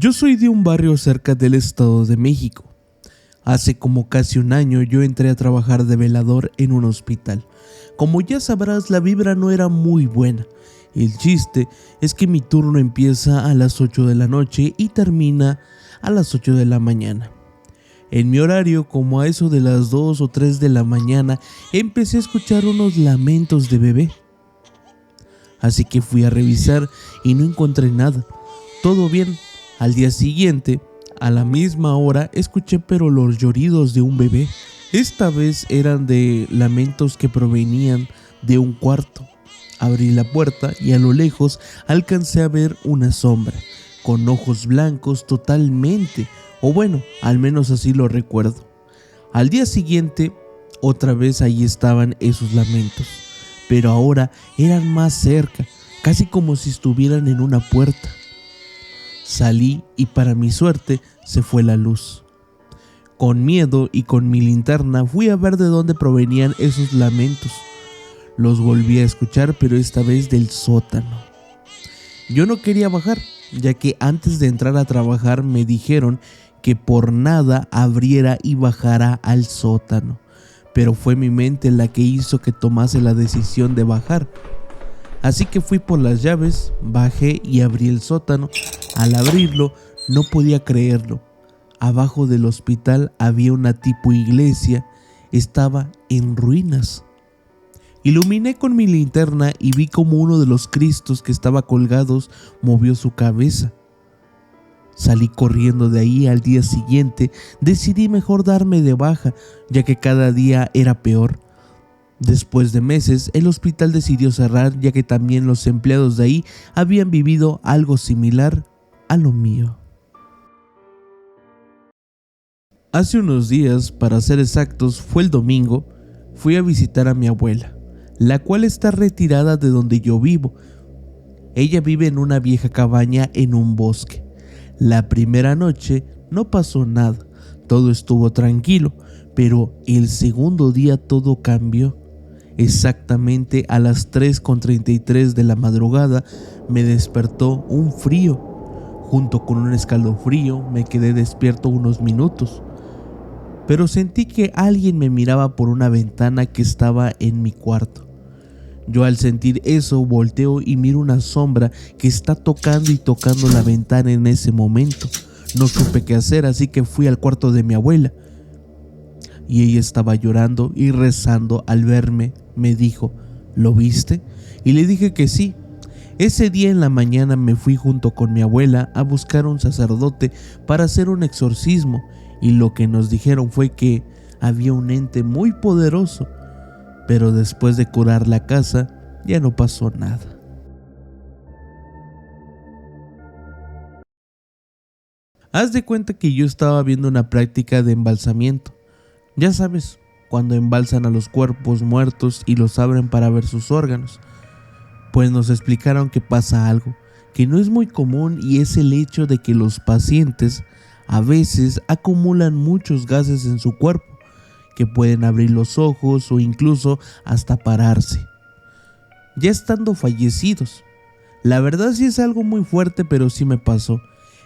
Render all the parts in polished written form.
Yo soy de un barrio cerca del Estado de México. Hace como casi un año yo entré a trabajar de velador en un hospital. Como ya sabrás, la vibra no era muy buena. El chiste es que mi turno empieza a las 8 de la noche y termina a las 8 de la mañana. En mi horario, como a eso de las 2 o 3 de la mañana, empecé a escuchar unos lamentos de bebé. Así que fui a revisar y no encontré nada. Todo bien. Al día siguiente, a la misma hora, escuché pero los lloridos de un bebé. Esta vez eran de lamentos que provenían de un cuarto. Abrí la puerta y a lo lejos alcancé a ver una sombra, con ojos blancos totalmente, o bueno, al menos así lo recuerdo. Al día siguiente, otra vez ahí estaban esos lamentos, pero ahora eran más cerca, casi como si estuvieran en una puerta. Salí y para mi suerte se fue la luz. Con miedo y con mi linterna fui a ver de dónde provenían esos lamentos. Los volví a escuchar, pero esta vez del sótano. Yo no quería bajar, ya que antes de entrar a trabajar me dijeron que por nada abriera y bajara al sótano. Pero fue mi mente la que hizo que tomase la decisión de bajar. Así que fui por las llaves, bajé y abrí el sótano. Al abrirlo, no podía creerlo. Abajo del hospital había una tipo iglesia, estaba en ruinas. Iluminé con mi linterna y vi como uno de los cristos que estaba colgados movió su cabeza. Salí corriendo de ahí. Al día siguiente decidí mejor darme de baja, ya que cada día era peor. Después de meses, el hospital decidió cerrar, ya que también los empleados de ahí habían vivido algo similar a lo mío. Hace unos días, para ser exactos, fue el domingo, fui a visitar a mi abuela, la cual está retirada de donde yo vivo. Ella vive en una vieja cabaña en un bosque. La primera noche no pasó nada, todo estuvo tranquilo, pero el segundo día todo cambió. Exactamente a las 3:33 de la madrugada me despertó un frío. Junto con un escalofrío me quedé despierto unos minutos, pero sentí que alguien me miraba por una ventana que estaba en mi cuarto. Yo al sentir eso volteo y miro una sombra que está tocando y tocando la ventana en ese momento. No supe qué hacer, así que fui al cuarto de mi abuela. Y ella estaba llorando y rezando. Al verme me dijo, ¿lo viste? Y le dije que sí. Ese día en la mañana me fui junto con mi abuela a buscar a un sacerdote para hacer un exorcismo, y lo que nos dijeron fue que había un ente muy poderoso, pero después de curar la casa ya no pasó nada. Haz de cuenta que yo estaba viendo una práctica de embalsamiento. Ya sabes, cuando embalsan a los cuerpos muertos y los abren para ver sus órganos. Pues nos explicaron que pasa algo que no es muy común, y es el hecho de que los pacientes a veces acumulan muchos gases en su cuerpo, que pueden abrir los ojos o incluso hasta pararse, ya estando fallecidos. La verdad sí es algo muy fuerte, pero sí me pasó.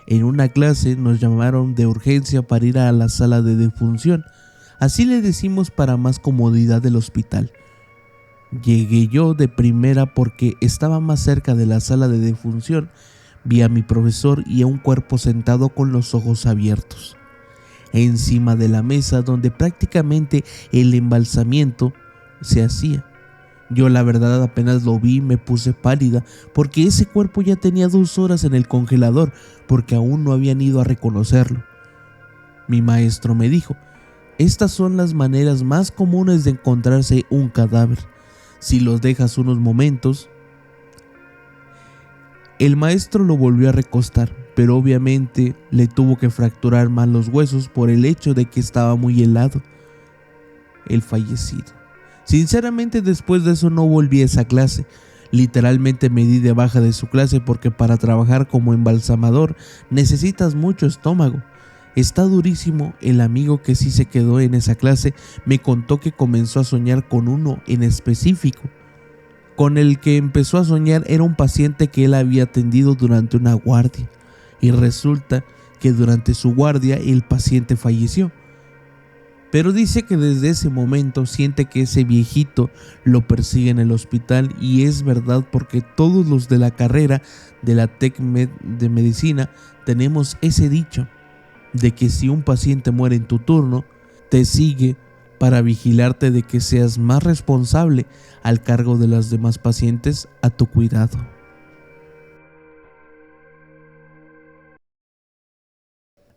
En una clase nos llamaron de urgencia para ir a la sala de defunción, así le decimos para más comodidad del hospital. Llegué yo de primera porque estaba más cerca de la sala de defunción. Vi a mi profesor y a un cuerpo sentado con los ojos abiertos, encima de la mesa donde prácticamente el embalsamiento se hacía. Yo la verdad apenas lo vi me puse pálida, porque ese cuerpo ya tenía 2 horas en el congelador, porque aún no habían ido a reconocerlo. Mi maestro me dijo, estas son las maneras más comunes de encontrarse un cadáver. Si los dejas unos momentos. El maestro lo volvió a recostar, pero obviamente le tuvo que fracturar más los huesos por el hecho de que estaba muy helado el fallecido. Sinceramente, después de eso no volví a esa clase. Literalmente me di de baja de su clase, porque para trabajar como embalsamador necesitas mucho estómago. Está durísimo. El amigo que sí se quedó en esa clase me contó que comenzó a soñar con uno en específico. Con el que empezó a soñar era un paciente que él había atendido durante una guardia, y resulta que durante su guardia el paciente falleció. Pero dice que desde ese momento siente que ese viejito lo persigue en el hospital, y es verdad porque todos los de la carrera de la TecMed de medicina tenemos ese dicho de que si un paciente muere en tu turno, te sigue para vigilarte de que seas más responsable al cargo de los demás pacientes a tu cuidado.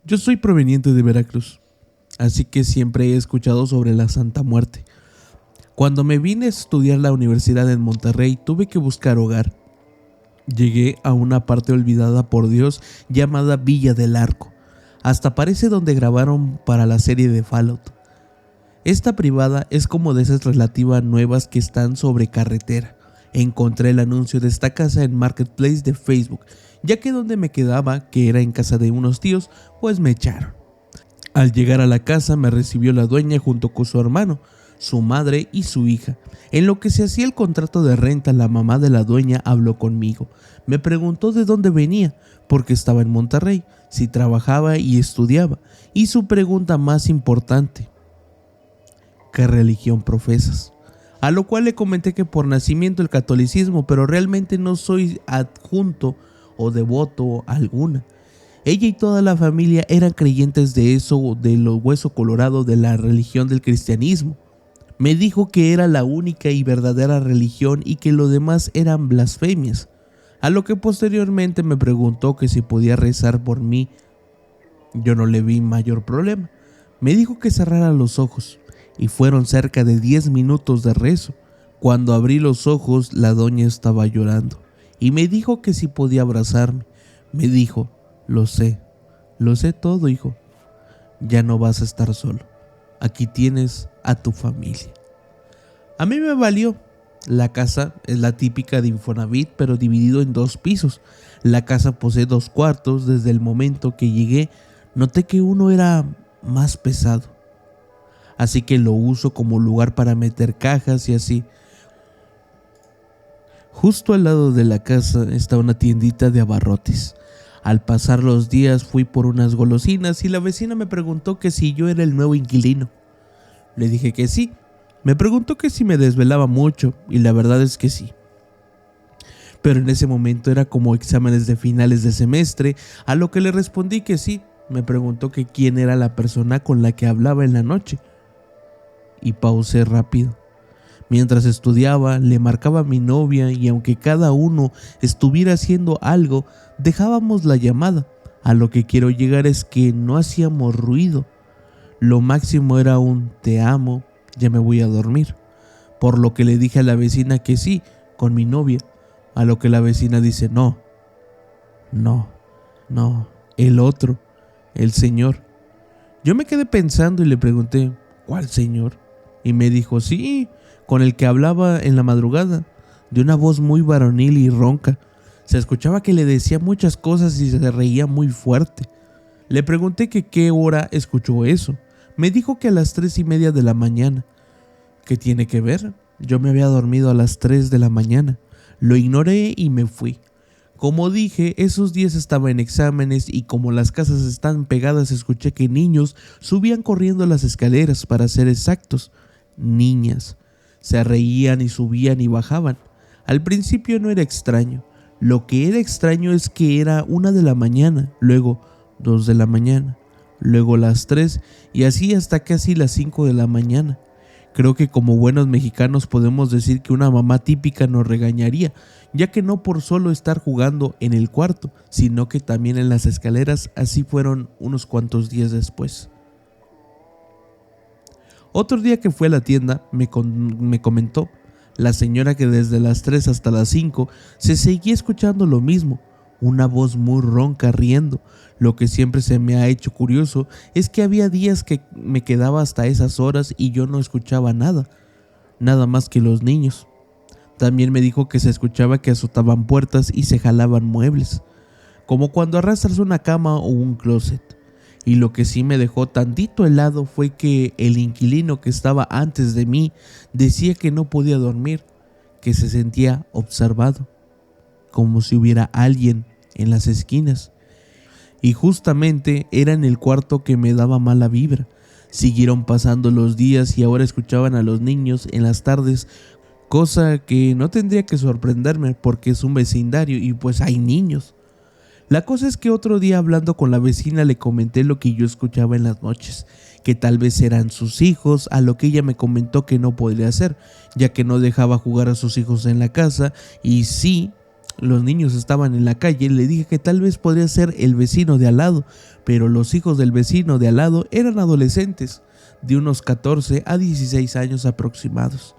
Yo soy proveniente de Veracruz, así que siempre he escuchado sobre la Santa Muerte. Cuando me vine a estudiar la universidad en Monterrey, tuve que buscar hogar. Llegué a una parte olvidada por Dios llamada Villa del Arco. Hasta parece donde grabaron para la serie de Fallout. Esta privada es como de esas relativas nuevas que están sobre carretera. Encontré el anuncio de esta casa en Marketplace de Facebook, ya que donde me quedaba, que era en casa de unos tíos, pues me echaron. Al llegar a la casa me recibió la dueña junto con su hermano, su madre y su hija. En lo que se hacía el contrato de renta, la mamá de la dueña habló conmigo. Me preguntó de dónde venía, porque estaba en Monterrey, si trabajaba y estudiaba, y su pregunta más importante: ¿qué religión profesas? A lo cual le comenté que por nacimiento el catolicismo, pero realmente no soy adjunto o devoto alguna. Ella y toda la familia eran creyentes de eso, de lo hueso colorado de la religión del cristianismo. Me dijo que era la única y verdadera religión y que lo demás eran blasfemias, a lo que posteriormente me preguntó que si podía rezar por mí. Yo no le vi mayor problema. Me dijo que cerrara los ojos, y fueron cerca de 10 minutos de rezo. Cuando abrí los ojos, la doña estaba llorando, y me dijo que si podía abrazarme. Me dijo: lo sé todo, hijo. Ya no vas a estar solo. Aquí tienes a tu familia. A mí me valió. La casa es la típica de Infonavit, pero dividido en 2 pisos. La casa posee 2 cuartos. Desde el momento que llegué, noté que uno era más pesado, así que lo uso como lugar para meter cajas y así. Justo al lado de la casa está una tiendita de abarrotes. Al pasar los días fui por unas golosinas y la vecina me preguntó que si yo era el nuevo inquilino. Le dije que sí. Me preguntó que si me desvelaba mucho, y la verdad es que sí. Pero en ese momento era como exámenes de finales de semestre, a lo que le respondí que sí. Me preguntó que quién era la persona con la que hablaba en la noche, y pausé rápido. Mientras estudiaba, le marcaba a mi novia, y aunque cada uno estuviera haciendo algo, dejábamos la llamada. A lo que quiero llegar es que no hacíamos ruido. Lo máximo era un te amo, ya me voy a dormir. Por lo que le dije a la vecina que sí, con mi novia. A lo que la vecina dice: no, el otro, el señor. Yo me quedé pensando y le pregunté: ¿cuál señor? Y me dijo: sí, con el que hablaba en la madrugada, de una voz muy varonil y ronca. Se escuchaba que le decía muchas cosas y se reía muy fuerte. Le pregunté que qué hora escuchó eso. Me dijo que a las 3:30 de la mañana. ¿Qué tiene que ver? Yo me había dormido a las 3 de la mañana. Lo ignoré y me fui. Como dije, esos días estaba en exámenes y como las casas están pegadas, escuché que niños subían corriendo las escaleras, para ser exactos, niñas. Se reían y subían y bajaban. Al principio no era extraño. Lo que era extraño es que era 1 de la mañana, luego 2 de la mañana, luego las 3 y así hasta casi las 5 de la mañana. Creo que como buenos mexicanos podemos decir que una mamá típica nos regañaría, ya que no por solo estar jugando en el cuarto, sino que también en las escaleras. Así fueron unos cuantos días después. Otro día que fue a la tienda, me comentó la señora que desde las 3 hasta las 5 se seguía escuchando lo mismo, una voz muy ronca riendo. Lo que siempre se me ha hecho curioso es que había días que me quedaba hasta esas horas y yo no escuchaba nada más que los niños. También me dijo que se escuchaba que azotaban puertas y se jalaban muebles, como cuando arrastras una cama o un closet. Y lo que sí me dejó tantito helado fue que el inquilino que estaba antes de mí decía que no podía dormir, que se sentía observado, como si hubiera alguien en las esquinas. y justamente era en el cuarto que me daba mala vibra. Siguieron pasando los días y ahora escuchaban a los niños en las tardes, cosa que no tendría que sorprenderme porque es un vecindario y pues hay niños. La cosa es que otro día, hablando con la vecina, le comenté lo que yo escuchaba en las noches, que tal vez eran sus hijos, a lo que ella me comentó que no podría ser, ya que no dejaba jugar a sus hijos en la casa, y sí, los niños estaban en la calle. Le dije que tal vez podría ser el vecino de al lado, pero los hijos del vecino de al lado eran adolescentes, de unos 14 a 16 años aproximados.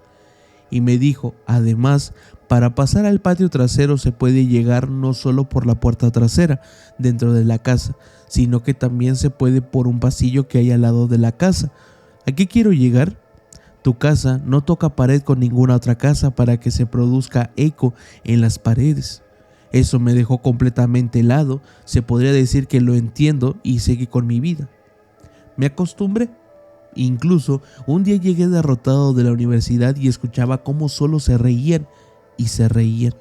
Y me dijo, además, para pasar al patio trasero se puede llegar no solo por la puerta trasera dentro de la casa, sino que también se puede por un pasillo que hay al lado de la casa. ¿A qué quiero llegar? Tu casa no toca pared con ninguna otra casa para que se produzca eco en las paredes. Eso me dejó completamente helado. Se podría decir que lo entiendo y seguí con mi vida. Me acostumbré. Incluso un día llegué derrotado de la universidad y escuchaba cómo solo se reían y se reían.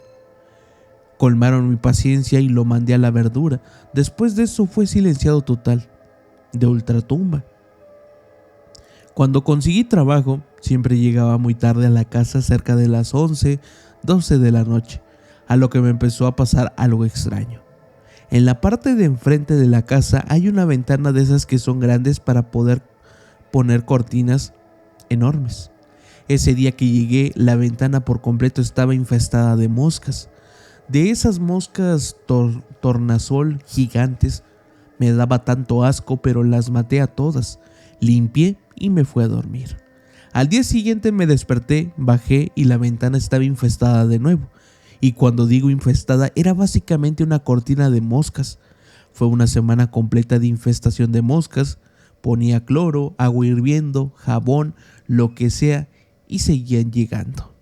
Colmaron mi paciencia y lo mandé a la verdura. Después de eso fue silenciado total, de ultratumba. Cuando conseguí trabajo, siempre llegaba muy tarde a la casa, cerca de las 11, 12 de la noche, a lo que me empezó a pasar algo extraño. En la parte de enfrente de la casa hay una ventana de esas que son grandes para poder poner cortinas enormes. Ese día que llegué, la ventana por completo estaba infestada de moscas. De esas moscas tornasol gigantes. Me daba tanto asco, pero las maté a todas. Limpié y me fui a dormir. Al día siguiente me desperté, bajé y la ventana estaba infestada de nuevo. Y cuando digo infestada, era básicamente una cortina de moscas. Fue una semana completa de infestación de moscas. Ponía cloro, agua hirviendo, jabón, lo que sea, y seguían llegando.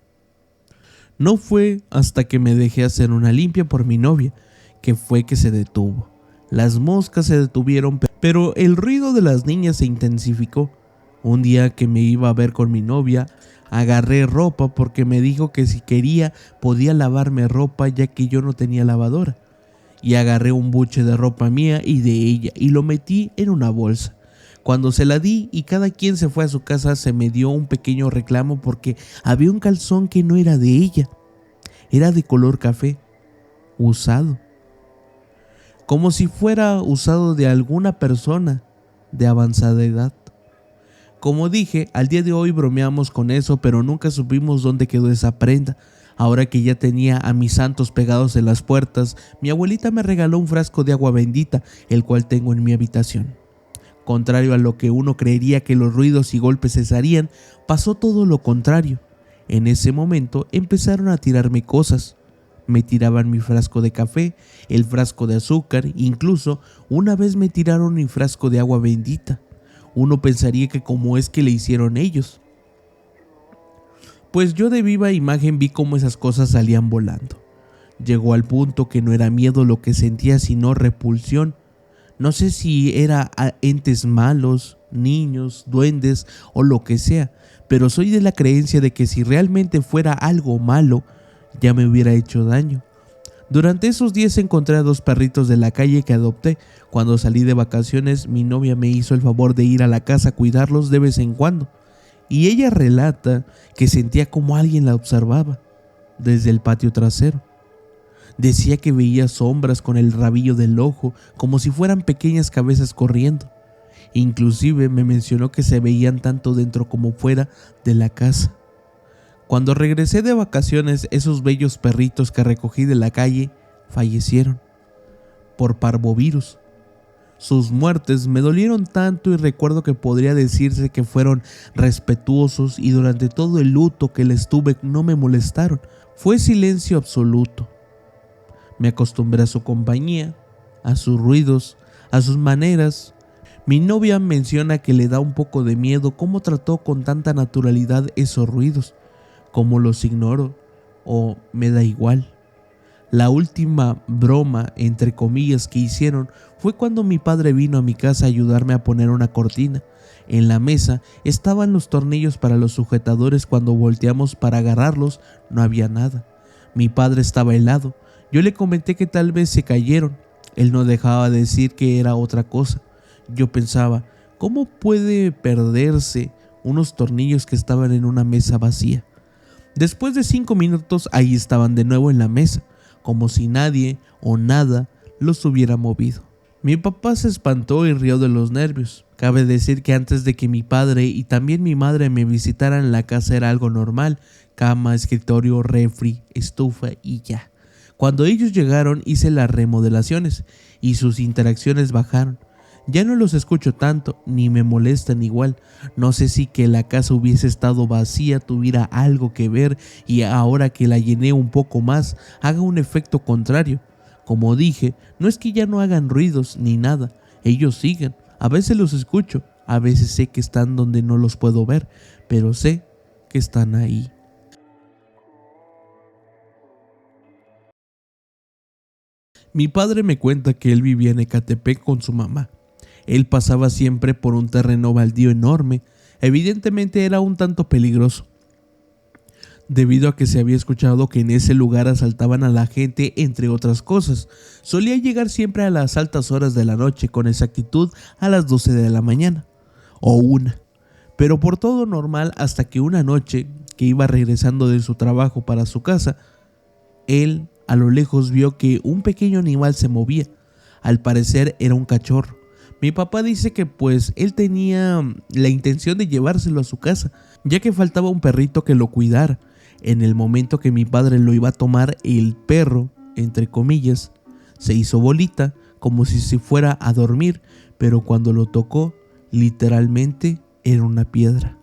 No fue hasta que me dejé hacer una limpia por mi novia, que fue que se detuvo. Las moscas se detuvieron, pero el ruido de las niñas se intensificó. Un día que me iba a ver con mi novia, agarré ropa porque me dijo que si quería podía lavarme ropa ya que yo no tenía lavadora. Y agarré un buche de ropa mía y de ella y lo metí en una bolsa. Cuando se la di y cada quien se fue a su casa, se me dio un pequeño reclamo porque había un calzón que no era de ella. Era de color café, usado. Como si fuera usado de alguna persona de avanzada edad. Como dije, al día de hoy bromeamos con eso, pero nunca supimos dónde quedó esa prenda. Ahora que ya tenía a mis santos pegados en las puertas, mi abuelita me regaló un frasco de agua bendita, el cual tengo en mi habitación. Contrario a lo que uno creería que los ruidos y golpes cesarían, pasó todo lo contrario. En ese momento empezaron a tirarme cosas. Me tiraban mi frasco de café, el frasco de azúcar, incluso una vez me tiraron mi frasco de agua bendita. Uno pensaría que cómo es que le hicieron ellos. Pues yo de viva imagen vi cómo esas cosas salían volando. Llegó al punto que no era miedo lo que sentía, sino repulsión. No sé si era a entes malos, niños, duendes o lo que sea, pero soy de la creencia de que si realmente fuera algo malo, ya me hubiera hecho daño. Durante esos días encontré a 2 perritos de la calle que adopté. Cuando salí de vacaciones, mi novia me hizo el favor de ir a la casa a cuidarlos de vez en cuando. Y ella relata que sentía como alguien la observaba desde el patio trasero. Decía que veía sombras con el rabillo del ojo, como si fueran pequeñas cabezas corriendo. Inclusive me mencionó que se veían tanto dentro como fuera de la casa. Cuando regresé de vacaciones, esos bellos perritos que recogí de la calle fallecieron por parvovirus. Sus muertes me dolieron tanto y recuerdo que podría decirse que fueron respetuosos y durante todo el luto que les tuve no me molestaron. Fue silencio absoluto. Me acostumbré a su compañía, a sus ruidos, a sus maneras. Mi novia menciona que le da un poco de miedo cómo trató con tanta naturalidad esos ruidos, cómo los ignoro o me da igual. La última broma, entre comillas, que hicieron fue cuando mi padre vino a mi casa a ayudarme a poner una cortina. En la mesa estaban los tornillos para los sujetadores. Cuando volteamos para agarrarlos, no había nada. Mi padre estaba helado. Yo le comenté que tal vez se cayeron. Él no dejaba de decir que era otra cosa. Yo pensaba, ¿cómo puede perderse unos tornillos que estaban en una mesa vacía? Después de 5 minutos, ahí estaban de nuevo en la mesa, como si nadie o nada los hubiera movido. Mi papá se espantó y rió de los nervios. Cabe decir que antes de que mi padre y también mi madre me visitaran, la casa era algo normal: cama, escritorio, refri, estufa y ya. Cuando ellos llegaron, hice las remodelaciones y sus interacciones bajaron. Ya no los escucho tanto, ni me molestan igual. No sé si que la casa hubiese estado vacía tuviera algo que ver, y ahora que la llené un poco más, haga un efecto contrario. Como dije, no es que ya no hagan ruidos ni nada, ellos siguen. A veces los escucho, a veces sé que están donde no los puedo ver, pero sé que están ahí. Mi padre me cuenta que él vivía en Ecatepec con su mamá. Él pasaba siempre por un terreno baldío enorme. Evidentemente era un tanto peligroso, debido a que se había escuchado que en ese lugar asaltaban a la gente, entre otras cosas. Solía llegar siempre a las altas horas de la noche, con exactitud a las 12 de la mañana, o 1, pero por todo normal, hasta que una noche, que iba regresando de su trabajo para su casa, él a lo lejos vio que un pequeño animal se movía. Al parecer era un cachorro. Mi papá dice que pues él tenía la intención de llevárselo a su casa, ya que faltaba un perrito que lo cuidara. En el momento que mi padre lo iba a tomar, el perro, entre comillas, se hizo bolita, como si se fuera a dormir, pero cuando lo tocó, literalmente era una piedra.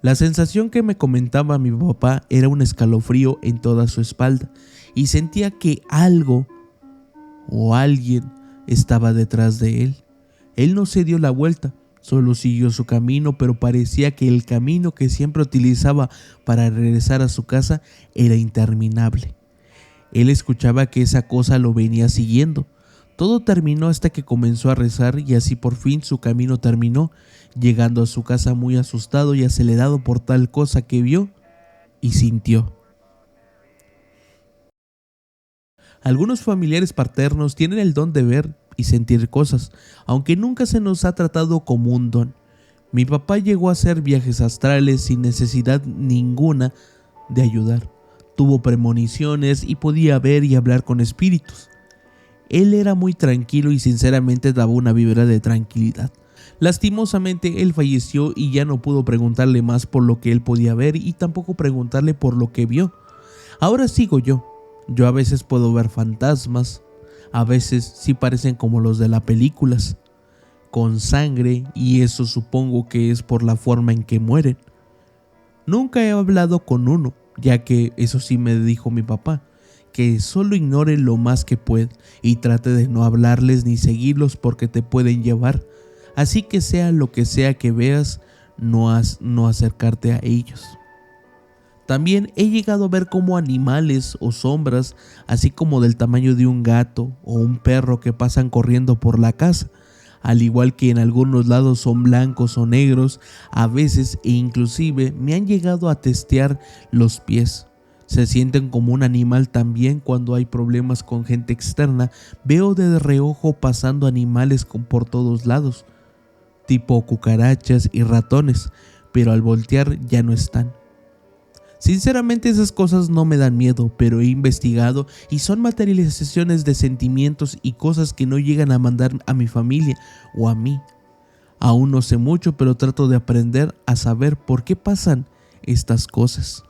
La sensación que me comentaba mi papá era un escalofrío en toda su espalda, y sentía que algo o alguien estaba detrás de él. Él no se dio la vuelta, solo siguió su camino, pero parecía que el camino que siempre utilizaba para regresar a su casa era interminable. Él escuchaba que esa cosa lo venía siguiendo. Todo terminó hasta que comenzó a rezar, y así por fin su camino terminó, llegando a su casa muy asustado y acelerado por tal cosa que vio y sintió. Algunos familiares paternos tienen el don de ver y sentir cosas, aunque nunca se nos ha tratado como un don. Mi papá llegó a hacer viajes astrales sin necesidad ninguna de ayudar. Tuvo premoniciones y podía ver y hablar con espíritus. Él era muy tranquilo y sinceramente daba una vibra de tranquilidad. Lastimosamente él falleció y ya no pudo preguntarle más por lo que él podía ver, y tampoco preguntarle por lo que vio. Ahora sigo yo. Yo a veces puedo ver fantasmas, a veces sí parecen como los de las películas, con sangre, y eso supongo que es por la forma en que mueren. Nunca he hablado con uno, ya que eso sí me dijo mi papá, que solo ignore lo más que pueda y trate de no hablarles ni seguirlos porque te pueden llevar. Así que sea lo que sea que veas, no acercarte a ellos. También he llegado a ver como animales o sombras, así como del tamaño de un gato o un perro, que pasan corriendo por la casa, al igual que en algunos lados son blancos o negros, a veces, e inclusive me han llegado a testear los pies. Se sienten como un animal. También cuando hay problemas con gente externa, veo de reojo pasando animales por todos lados, tipo cucarachas y ratones, pero al voltear ya no están. Sinceramente esas cosas no me dan miedo, pero he investigado y son materializaciones de sentimientos y cosas que no llegan a mandar a mi familia o a mí. Aún no sé mucho, pero trato de aprender a saber por qué pasan estas cosas.